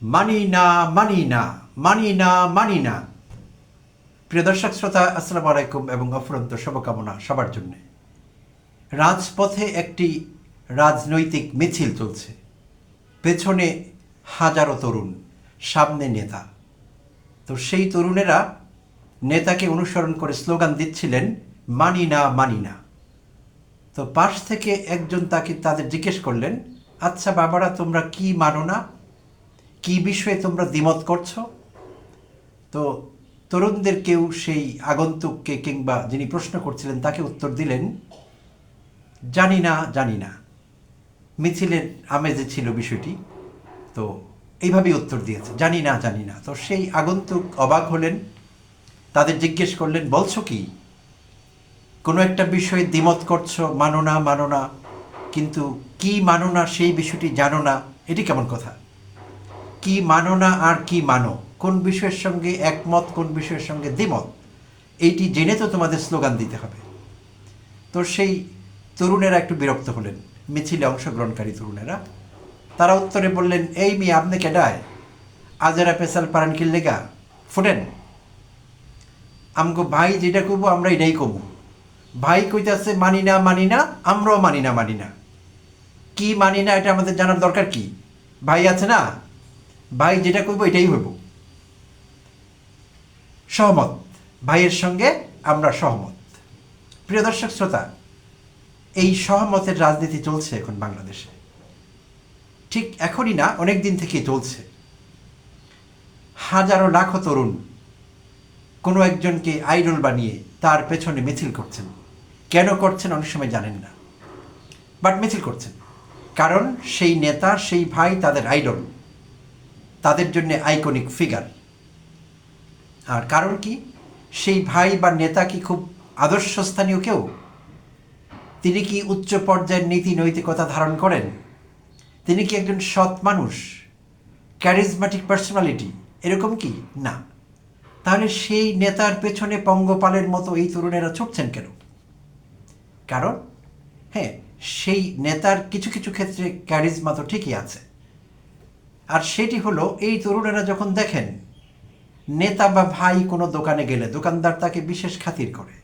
মানি না, মানি না, মানি না, মানি না। প্রিয় দর্শক শ্রোতা, আসসালামু আলাইকুম এবং অফুরন্ত শুভকামনা সবার জন্য। রাজপথে একটি রাজনৈতিক মিছিল চলছে, পেছনে হাজারো তরুণ, সামনে নেতা। তো সেই তরুণেরা নেতাকে অনুসরণ করে স্লোগান দিচ্ছিলেন, মানি না, মানি না। তো পাশ থেকে একজন তাদের জিজ্ঞেস করলেন, আচ্ছা বাবারা, তোমরা কি মানো না, কি বিষয়ে তোমরা দ্বিমত করছো? তো তরুণদের কেউ সেই আগন্তুককে কিংবা যিনি প্রশ্ন করছিলেন তাকে উত্তর দিলেন, জানি না, জানি না। মিছিলের আমেজে ছিল বিষয়টি, তো এইভাবেই উত্তর দিয়েছে, জানি না, জানি না। তো সেই আগন্তুক অবাক হলেন, তাদের জিজ্ঞেস করলেন, বলছো কি? কোনো একটা বিষয়ে দ্বিমত করছো, মানো না, মানো না, কিন্তু কি মানো না সেই বিষয়টি জানো না, এটি কেমন কথা? কি মানো না আর কি মানো, কোন বিষয়ের সঙ্গে একমত, কোন বিষয়ের সঙ্গে দ্বিমত, এইটি জেনে তো তোমাদের স্লোগান দিতে হবে। তো সেই তরুণেরা একটু বিরক্ত হলেন, মিছিলে অংশগ্রহণকারী তরুণেরা। তারা উত্তরে বললেন, এই মেয়ে আপনি কেডায়, আজেরা পেশাল পারান কিল্লেগা ফুটেন, আমগো ভাই যেটা করবো আমরা এটাই করবো। ভাই কইতাছে মানি না, মানি না, আমরাও মানি না, মানি না। কি মানি না এটা আমাদের জানার দরকার কি? ভাই আছে না, ভাই যেটা করবো এটাই হইব। সহমত, ভাইয়ের সঙ্গে আমরা সহমত। প্রিয় দর্শক শ্রোতা, এই সহমতের রাজনীতি চলছে এখন বাংলাদেশে। ঠিক এখনই না, অনেক দিন থেকেই চলছে। হাজারো লাখো তরুণ কোনো একজনকে আইডল বানিয়ে তার পেছনে মিছিল করছেন। কেন করছেন অনেক সময় জানেন না, বাট মিছিল করছেন। কারণ সেই নেতা, সেই ভাই তাদের আইডল, তাদের জন্য আইকনিক ফিগার। আর কারণ কি, সেই ভাই বা নেতা কি খুব আদর্শস্থানীয় কেউ? তিনি কি উচ্চ পর্যায়ের নীতি নৈতিকতা ধারণ করেন? তিনি কি একজন সৎ মানুষ, ক্যারিজম্যাটিক পার্সোনালিটি, এরকম কি? না। তাহলে সেই নেতার পেছনে পঙ্গপালের মতো এই তরুণেরা ছুটছেন কেন? কারণ হ্যাঁ, সেই নেতার কিছু কিছু ক্ষেত্রে ক্যারিজমা তো ঠিকই আছে। আর সেটি হলো, এই তরুণেরা যখন দেখেন নেতা বা ভাই কোনো দোকানে গেলে দোকানদার তাকে বিশেষ খাতির করে,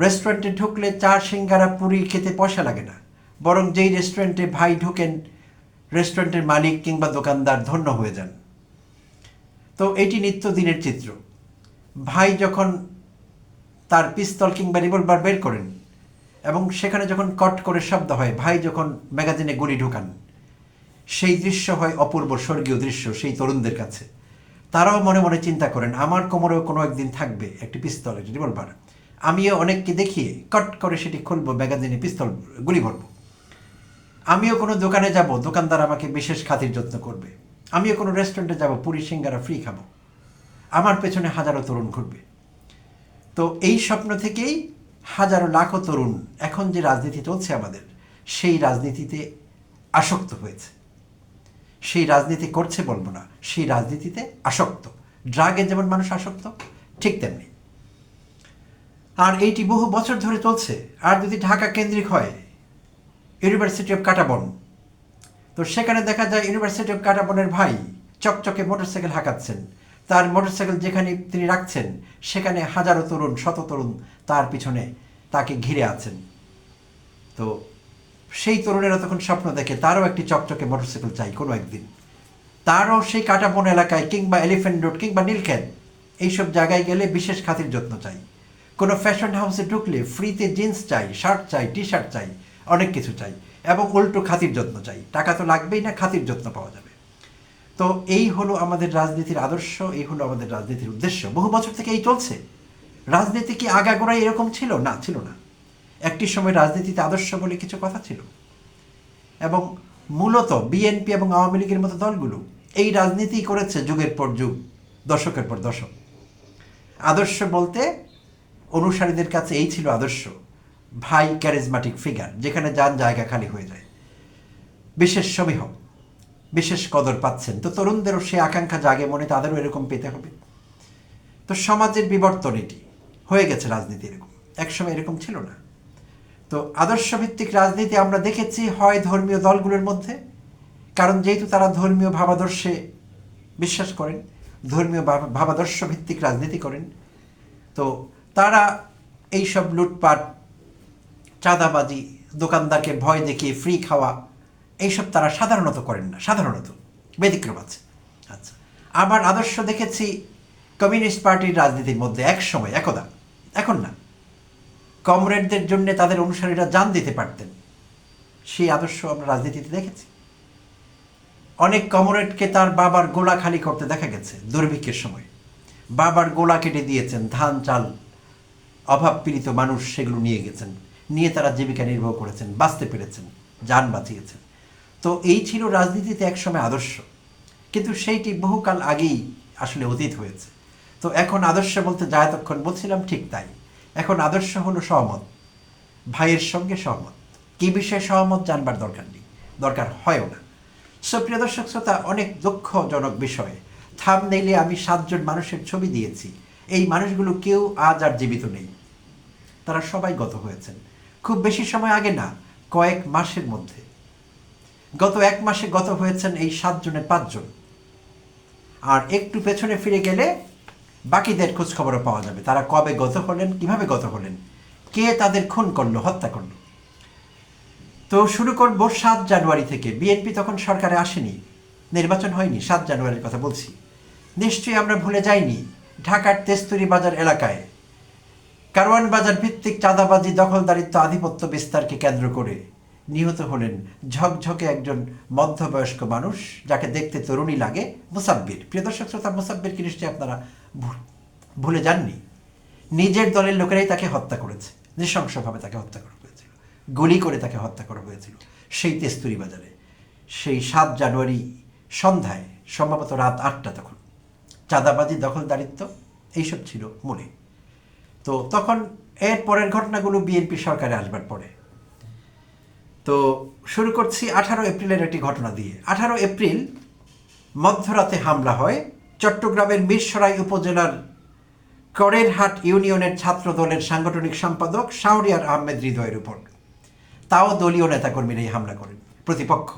রেস্টুরেন্টে ঢুকলে চা সিঙ্গারা পুরি খেতে পয়সা লাগে না, বরং যেই রেস্টুরেন্টে ভাই ঢুকেন রেস্টুরেন্টের মালিক কিংবা দোকানদার ধন্য হয়ে যান। তো এটি নিত্যদিনের চিত্র। ভাই যখন তার পিস্তল কিংবা রিভলভার বের করেন এবং সেখানে যখন কট করে শব্দ হয়, ভাই যখন ম্যাগাজিনে গুলি ঢুকান, সেই দৃশ্য হয় অপূর্ব স্বর্গীয় দৃশ্য সেই তরুণদের কাছে। তারাও মনে মনে চিন্তা করেন, আমার কোমরেও কোনো একদিন থাকবে একটি পিস্তল, একটি রিভলভার। আমিও অনেককে দেখিয়ে কট করে সেটি খুলবো, ম্যাগাজিনে পিস্তল গুলি ভরব। আমিও কোনো দোকানে যাব, দোকানদার আমাকে বিশেষ খাতির যত্ন করবে। আমিও কোনো রেস্টুরেন্টে যাব, পুরি সিঙ্গারা ফ্রি খাবো। আমার পেছনে হাজারো তরুণ ঘুরবে। তো এই স্বপ্ন থেকেই হাজারো লাখো তরুণ এখন যে রাজনীতি চলছে আমাদের, সেই রাজনীতিতে আসক্ত হয়েছে। সেই রাজনীতি করছে বলবো না, সেই রাজনীতিতে আসক্ত। ড্রাগে যেমন মানুষ আসক্ত, ঠিক তেমনি। আর এইটি বহু বছর ধরে চলছে। আর যদি ঢাকা কেন্দ্রিক হয়, ইউনিভার্সিটি অফ কাটাবন, তো সেখানে দেখা যায় ইউনিভার্সিটি অফ কাটাবনের ভাই চকচকে মোটরসাইকেল হাঁকাচ্ছেন। তার মোটরসাইকেল যেখানে তিনি রাখছেন সেখানে হাজারো তরুণ, শত তরুণ তার পিছনে তাকে ঘিরে আছেন। তো সেই তরুণেরা তখন স্বপ্ন দেখে তারও একটি চকচকে মোটরসাইকেল চাই কোনো একদিন। তারও সেই কাটাবন এলাকায় কিংবা এলিফ্যান্ট রোড কিংবা নীলক্ষেত এইসব জায়গায় গেলে বিশেষ খাতির যত্ন চাই। কোনো ফ্যাশন হাউসে ঢুকলে ফ্রিতে জিন্স চাই, শার্ট চাই, টি শার্ট চাই, অনেক কিছু চাই, এবং উল্টো খাতির যত্ন চাই। টাকা তো লাগবেই না, খাতির যত্ন পাওয়া যাবে। তো এই হলো আমাদের রাজনীতির আদর্শ, এই হলো আমাদের রাজনীতির উদ্দেশ্য। বহু বছর থেকে এই চলছে। রাজনীতি কি আগাগোড়াই এরকম ছিল? না, ছিল না। একটি সময় রাজনীতিতে আদর্শ বলে কিছু কথা ছিল, এবং মূলত বিএনপি এবং আওয়ামী লীগের মতো দলগুলো এই রাজনীতি করেছে যুগের পর যুগ, দশকের পর দশক। আদর্শ বলতে অনুসারীদের কাছে এই ছিল আদর্শ, ভাই ক্যারিজম্যাটিক ফিগার, যেখানে যান জায়গা খালি হয়ে যায়, বিশেষ সমীহ, বিশেষ কদর পাচ্ছেন। তো তরুণদেরও সে আকাঙ্ক্ষা জাগে মনে, তাদেরও এরকম পেতে হবে। তো সমাজের বিবর্তন এটি হয়ে গেছে, রাজনীতি এরকম। একসময় এরকম ছিল না। তো আদর্শভিত্তিক রাজনীতি আমরা দেখেছি হয় ধর্মীয় দলগুলোর মধ্যে, কারণ যেহেতু তারা ধর্মীয় ভাবাদর্শে বিশ্বাস করেন, ধর্মীয় ভাবাদর্শ ভিত্তিক রাজনীতি করেন। তো তারা এইসব লুটপাট, চাঁদাবাজি, দোকানদারকে ভয় দেখিয়ে ফ্রি খাওয়া, এইসব তারা সাধারণত করেন না, সাধারণত ব্যতিক্রম আছে। আচ্ছা, আবার আদর্শ দেখেছি কমিউনিস্ট পার্টির রাজনীতির মধ্যে এক সময়, একদা, এখন না, কমরেডদের জন্য তাদের অনুসারীরা জান দিতে পারতেন, সেই আদর্শ আমরা রাজনীতিতে দেখেছি। অনেক কমরেডকে তার বাবার গোলা খালি করতে দেখা গেছে দুর্ভিক্ষের সময়, বাবার গোলা কেটে দিয়েছেন, ধান চাল অভাব পীড়িত মানুষ সেগুলো নিয়ে গেছেন, নিয়ে তারা জীবিকা নির্বাহ করেছেন, বাঁচতে পেরেছেন, যান বাঁচিয়েছেন। তো এই ছিল রাজনীতিতে একসময় আদর্শ, কিন্তু সেইটি বহুকাল আগেই আসলে অতীত হয়েছে। তো এখন আদর্শ বলতে যা এতক্ষণ বলছিলাম ঠিক তাই। এখন আদর্শ হলো সহমত, ভাইয়ের সঙ্গে সহমত। কী বিষয়ে সহমত জানবার দরকার নেই, দরকার হয়ও না। সুপ্রিয় দর্শক শ্রোতা, অনেক দুঃখজনক বিষয়, থাম্বনেইলে আমি 7 জন মানুষের ছবি দিয়েছি। এই মানুষগুলো কেউ আজ আর জীবিত নেই, তারা সবাই গত হয়েছেন। খুব বেশি সময় আগে না, কয়েক মাসের মধ্যে, গত 1 মাসে গত হয়েছেন এই 7 জনের 5 জন। আর একটু পেছনে ফিরে গেলে বাকিদের খোঁজ খবরও পাওয়া যাবে, তারা কবে গত হলেন, কিভাবে গত হলেন, কে তাদের খুন করলো, হত্যা করলো। তো শুরু করব 7 জানুয়ারি থেকে। বিএনপি তখন সরকারে আসেনি, নির্বাচন হয়নি, 7 জানুয়ারির কথা বলছি। নিশ্চয়ই আমরা ভুলে যাইনি ঢাকার তেস্তুরি বাজার এলাকায় কারওয়ান বাজার ভিত্তিক চাঁদাবাজি, দখলদারিত্ব, আধিপত্য বিস্তারকে কেন্দ্র করে নিহত হলেন ঝকঝকে একজন মধ্যবয়স্ক মানুষ, যাকে দেখতে তরুণী লাগে, মুসাব্বির। প্রিয় দর্শক শ্রোতা, মুসাব্বিরকে নিশ্চয়ই আপনারা ভুলে যাননি। নিজের দলের লোকেরাই তাকে হত্যা করেছে, নৃশংসভাবে তাকে হত্যা করা হয়েছিল, গুলি করে তাকে হত্যা করা হয়েছিল সেই তেস্তুরি বাজারে। সেই 7 জানুয়ারি সন্ধ্যায়, সম্ভবত রাত 8টা, তখন চাঁদাবাজি, দখলদারিত্ব এইসব ছিল মনে। তো তখন এর পরের ঘটনাগুলো বিএনপি সরকারে আসবার পরে। তো শুরু করছি 18 এপ্রিলের একটি ঘটনা দিয়ে। 18 এপ্রিল মধ্যরাতে হামলা হয় চট্টগ্রামের মিরসরাই উপজেলার করেরহাট ইউনিয়নের ছাত্র দলের সাংগঠনিক সম্পাদক শাহরিয়ার আহমেদ হৃদয়ের উপর। তাও দলীয় নেতাকর্মীরা এই হামলা করেন, প্রতিপক্ষ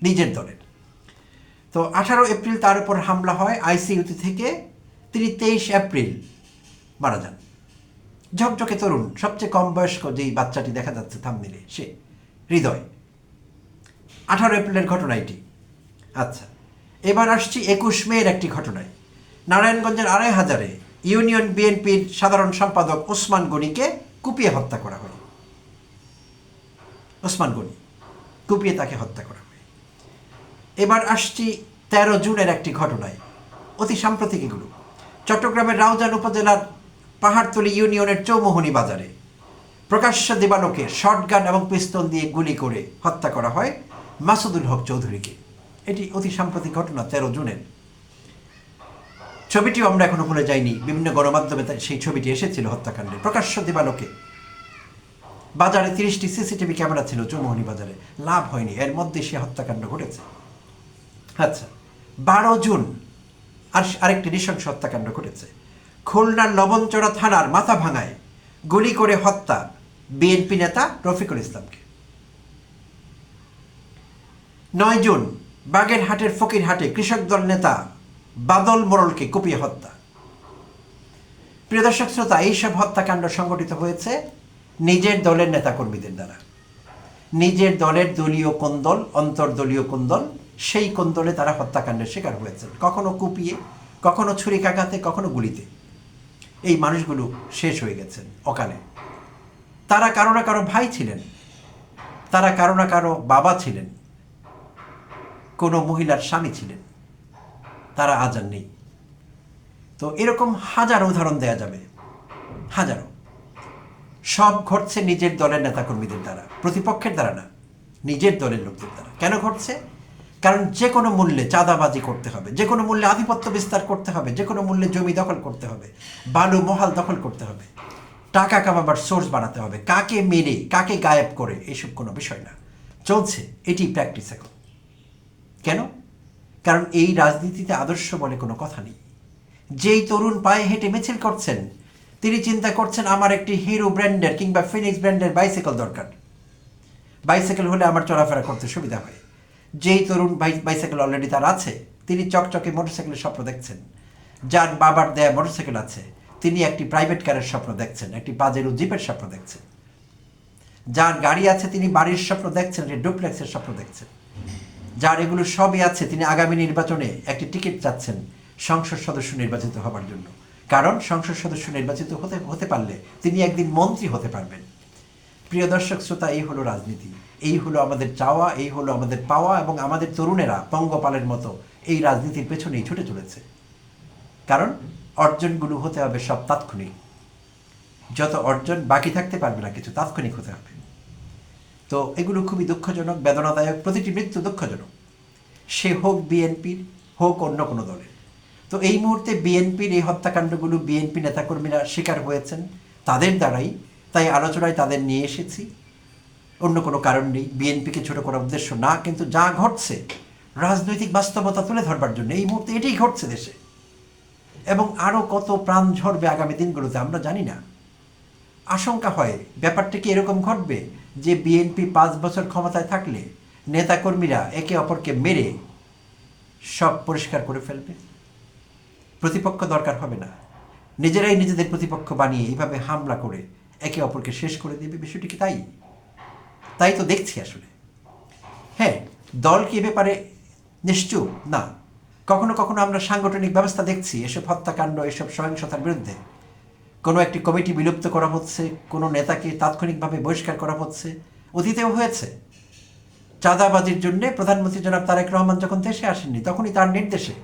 নিজের দলের। তো 18 এপ্রিল তার উপর হামলা হয় আইসিইউতে থেকে। তিনি 23 এপ্রিল মারা যান। ঝকঝকে তরুণ, সবচেয়ে কম বয়স্ক যেই বাচ্চাটি দেখা যাচ্ছে থাম্বনেইলে, সে হৃদয়। 18 এপ্রিলের ঘটনা এটি। আচ্ছা, এবার আসছি 21 মের একটি ঘটনায়। নারায়ণগঞ্জের 2500-এ ইউনিয়ন বিএনপির সাধারণ সম্পাদক ওসমান গনিকে কুপিয়ে হত্যা করা হয়। ওসমান গনি কুপিয়ে তাকে হত্যা করা হয়। এবার আসছি 13 জুনের একটি ঘটনায়, অতি সাম্প্রতিক এগুলো। চট্টগ্রামের রাউজান উপজেলার পাহাড়তলী ইউনিয়নের চৌমোহনী বাজারে প্রকাশ্য দিবালোকে শটগান এবং পিস্তল দিয়ে গুলি করে হত্যা করা হয় মাসুদুল হক চৌধুরীকে। এটি অতি সাম্প্রতিক ঘটনা, 13 জুনের। ছবিটিও আমরা এখনো ভুলে যাইনি, বিভিন্ন গণমাধ্যমে সেই ছবিটি এসেছিল হত্যাকাণ্ডে। প্রকাশ্য দিবালোকে বাজারে 30টি সিসিটিভি ক্যামেরা ছিল চৌমোহনী বাজারে, লাভ হয়নি, এর মধ্যে সে হত্যাকাণ্ড ঘটেছে। আচ্ছা, 12 জুন আরেকটি নৃশংস হত্যাকাণ্ড ঘটেছে। খুলনার লবণচড়া থানার মাথা ভাঙায় গুলি করে হত্যা বিএনপি নেতা রফিকুল ইসলামকে। 9 জুন বাগেরহাটের ফকিরহাটে কৃষক দল নেতা বাদল মোড়লকে কুপিয়ে হত্যা। প্রিয় দর্শক শ্রোতা, এইসব হত্যাকাণ্ড সংঘটিত হয়েছে নিজের দলের নেতাকর্মীদের দ্বারা। নিজের দলের দলীয় কোন্দল, অন্তর্দলীয় কোন্দল, সেই কোন্দলে তারা হত্যাকাণ্ডের শিকার হয়েছেন, কখনো কুপিয়ে, কখনো ছুরিকাঘাতে, কখনো গুলিতে। এই মানুষগুলো শেষ হয়ে গেছেন অকালে। তারা কারো না কারো ভাই ছিলেন, তারা কারো না কারো বাবা ছিলেন, কোনো মহিলার স্বামী ছিলেন, তারা আজ আর নেই। তো এরকম হাজারো উদাহরণ দেয়া যাবে, হাজারো। সব ঘটছে নিজের দলের নেতাকর্মীদের দ্বারা, প্রতিপক্ষের দ্বারা না, নিজের দলের লোকদের দ্বারা। কেন ঘটছে? কারণ যে কোনো মূল্যে চাঁদাবাজি করতে হবে, যে কোনো মূল্যে আধিপত্য বিস্তার করতে হবে, যে কোনো মূল্যে জমি দখল করতে হবে, বালু মহাল দখল করতে হবে, টাকা কামাবার সোর্স বানাতে হবে, কাকে মেরে কাকে গায়েব করে এইসব কোনো বিষয় না, চলছে এটি প্র্যাকটিস এখন। কেন? কারণ এই রাজনীতিতে আদর্শ বলে কোনো কথা নেই। যেই তরুণ পায়ে হেঁটে মিছিল করছেন, তিনি চিন্তা করছেন আমার একটি হিরো ব্র্যান্ডের কিংবা ফিনিক্স ব্র্যান্ডের বাইসাইকেল দরকার, বাইসাইকেল হলে আমার চলাফেরা করতে সুবিধা হয়। যেই তরুণ বাইসাইকেল অলরেডি তার আছে, তিনি চকচকে মোটরসাইকেলের স্বপ্ন দেখছেন। যার বাবার দেয়া মোটরসাইকেল আছে তিনি একটি প্রাইভেট কারের স্বপ্ন দেখছেন, একটি পাজেরো জিপের স্বপ্ন দেখছেন। যার গাড়ি আছে তিনি বাড়ির স্বপ্ন দেখছেন, একটি ডুপ্লেক্সের স্বপ্ন দেখছেন। যার এগুলো সবই আছে তিনি আগামী নির্বাচনে একটি টিকিট চাচ্ছেন সংসদ সদস্য নির্বাচিত হবার জন্য। কারণ সংসদ সদস্য নির্বাচিত হতে পারলে তিনি একদিন মন্ত্রী হতে পারবেন। প্রিয় দর্শক শ্রোতা, এই হলো রাজনীতি, এই হলো আমাদের চাওয়া, এই হলো আমাদের পাওয়া, এবং আমাদের তরুণেরা পঙ্গপালের মতো এই রাজনীতির পেছনেই ছুটে চলেছে। কারণ অর্জনগুলো হতে হবে সব তাৎক্ষণিক। যত অর্জন বাকি থাকতে পারবে না, কিছু তাৎক্ষণিক হতে হবে। তো এগুলো খুবই দুঃখজনক, বেদনাদায়ক। প্রতিটি মৃত্যু দুঃখজনক, সে হোক বিএনপির, হোক অন্য কোনো দলের। তো এই মুহূর্তে বিএনপির এই হত্যাকাণ্ডগুলো বিএনপি নেতাকর্মীরা শিকার হয়েছেন তাদের দ্বারাই, তাই আলোচনায় তাদের নিয়ে এসেছি। অন্য কোনো কারণ নেই, বিএনপিকে ছোট করার উদ্দেশ্য না, কিন্তু যা ঘটছে রাজনৈতিক বাস্তবতা তুলে ধরবার জন্য এই মুহূর্তে এটাই ঘটছে দেশে। এবং আরও কত প্রাণ ঝরবে আগামী দিনগুলোতে আমরা জানি না। আশঙ্কা হয় ব্যাপারটা কি এরকম ঘটবে যে বিএনপি 5 বছর ক্ষমতায় থাকলে নেতাকর্মীরা একে অপরকে মেরে সব পরিষ্কার করে ফেলবে, প্রতিপক্ষ দরকার হবে না, নিজেরাই নিজেদের প্রতিপক্ষ বানিয়ে এইভাবে হামলা করে একে অপরকে শেষ করে দেবে। বিষয়টি কি তাই? তাই তো দেখছি আসলে। হ্যাঁ, দল কি এ ব্যাপারে নিশ্চুপ না। কখনো কখনো আমরা সাংগঠনিক ব্যবস্থা দেখছি এসব হত্যাকাণ্ড, এসব সহিংসতার বিরুদ্ধে কোনো একটি কমিটি বিলুপ্ত করা হচ্ছে, কোনো নেতাকে তাৎক্ষণিকভাবে বহিষ্কার করা হচ্ছে। অতীতেও হয়েছে। চাঁদাবাজির জন্য প্রধানমন্ত্রী জনাব তারেক রহমান যখন দেশে আসেননি, তখনই তার নির্দেশে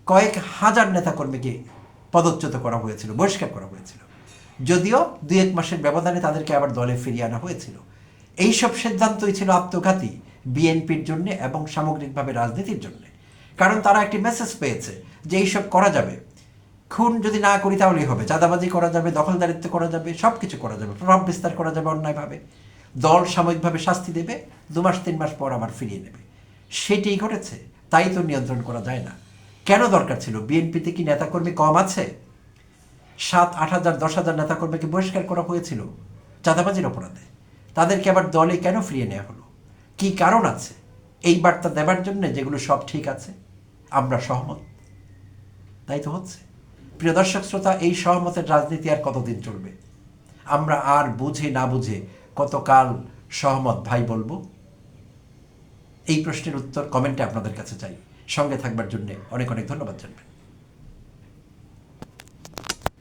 কয়েক হাজার নেতাকর্মীকে পদচ্যুত করা হয়েছিল, বহিষ্কার করা হয়েছিল। যদিও 2-1 মাসের ব্যবধানে তাদেরকে আবার দলে ফিরিয়ে আনা হয়েছিল। এইসব সিদ্ধান্তই ছিল আত্মঘাতী বিএনপির জন্য এবং সামগ্রিকভাবে রাজনীতির জন্য। কারণ তারা একটি মেসেজ পেয়েছে যে এইসব করা যাবে, খুন যদি না করি তাহলেই হবে, চাঁদাবাজি করা যাবে, দখলদারিত্ব করা যাবে, সব কিছু করা যাবে, প্রভাব বিস্তার করা যাবে অন্যায়ভাবে, দল সাময়িকভাবে শাস্তি দেবে, 2 মাস 3 মাস পর আবার ফিরিয়ে নেবে। সেটিই ঘটেছে। তাই তো নিয়ন্ত্রণ করা যায় না। কেন দরকার ছিল? বিএনপিতে কি নেতাকর্মী কম আছে? 7-8 হাজার 10 হাজার নেতাকর্মীকে বহিষ্কার করা হয়েছিল চাঁদাবাজির অপরাধে। তাদেরকে আবার দলে কেন ফিরিয়ে নেওয়া হলো? কি কারণ আছে? এই বার্তা দেবার জন্য যেগুলো সব ঠিক আছে, আমরা সহমত, তাই তো হচ্ছে। প্রিয় দর্শক শ্রোতা, এই সহমতের রাজনীতি আর কতদিন চলবে? আমরা আর বুঝে না বুঝে কতকাল সহমত ভাই বলবো? এই প্রশ্নের উত্তর কমেন্টে আপনাদের কাছে চাই। সঙ্গে থাকবার জন্য অনেক অনেক ধন্যবাদ জানবেন।